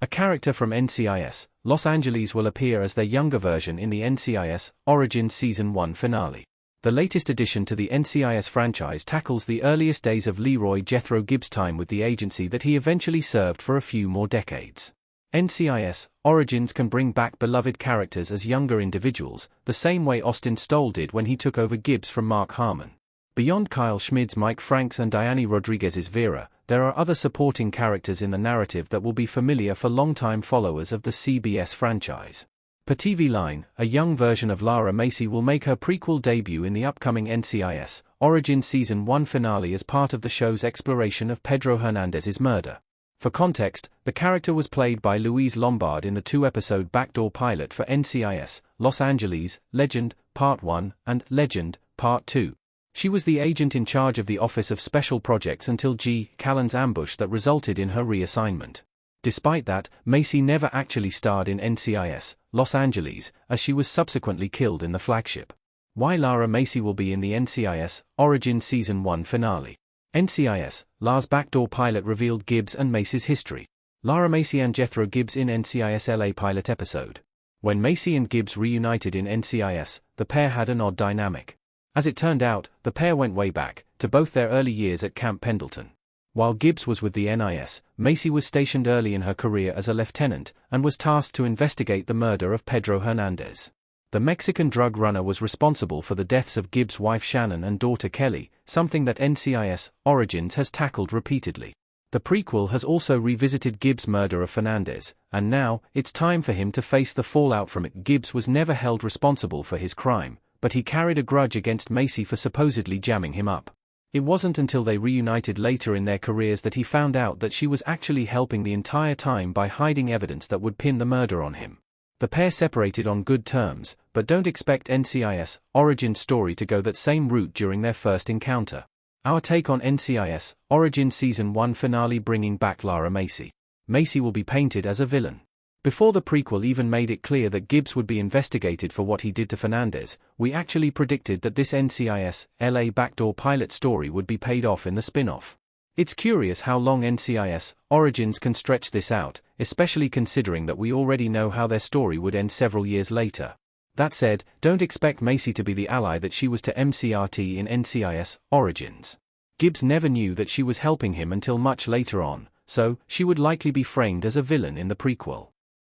A character from NCIS, Los Angeles will appear as their younger version in the NCIS Origins Season 1 finale. The latest addition to the NCIS franchise tackles the earliest days of Leroy Jethro Gibbs' time with the agency that he eventually served for a few more decades. NCIS Origins can bring back beloved characters as younger individuals, the same way Austin Stoll did when he took over Gibbs from Mark Harmon. Beyond Kyle Schmid's Mike Franks and Diane Rodriguez's Vera, there are other supporting characters in the narrative that will be familiar for longtime followers of the CBS franchise. Per TV Line, a young version of Lara Macy will make her prequel debut in the upcoming NCIS Origins Season 1 finale as part of the show's exploration of Pedro Hernandez's murder. For context, the character was played by Louise Lombard in the 2-episode backdoor pilot for NCIS Los Angeles, Legend, Part 1, and Legend, Part 2. She was the agent in charge of the Office of Special Projects until G. Callan's ambush that resulted in her reassignment. Despite that, Macy never actually starred in NCIS Los Angeles, as she was subsequently killed in the flagship. Why Lara Macy will be in the NCIS Origins Season 1 finale. NCIS Lars backdoor pilot revealed Gibbs and Macy's history. Lara Macy and Jethro Gibbs in NCIS LA pilot episode. When Macy and Gibbs reunited in NCIS, the pair had an odd dynamic. As it turned out, the pair went way back, to both their early years at Camp Pendleton. While Gibbs was with the NIS, Macy was stationed early in her career as a lieutenant, and was tasked to investigate the murder of Pedro Hernandez. The Mexican drug runner was responsible for the deaths of Gibbs' wife Shannon and daughter Kelly, something that NCIS Origins has tackled repeatedly. The prequel has also revisited Gibbs' murder of Fernandez, and now, it's time for him to face the fallout from it. Gibbs was never held responsible for his crime, but he carried a grudge against Macy for supposedly jamming him up. It wasn't until they reunited later in their careers that he found out that she was actually helping the entire time by hiding evidence that would pin the murder on him. The pair separated on good terms, but don't expect NCIS Origins story to go that same route during their first encounter. Our take on NCIS Origins Season 1 finale bringing back Lara Macy. Macy will be painted as a villain. Before the prequel even made it clear that Gibbs would be investigated for what he did to Fernandez, we actually predicted that this NCIS LA backdoor pilot story would be paid off in the spin-off. It's curious how long NCIS Origins can stretch this out, especially considering that we already know how their story would end several years later. That said, don't expect Macy to be the ally that she was to MCRT in NCIS Origins. Gibbs never knew that she was helping him until much later on, so she would likely be framed as a villain in the prequel.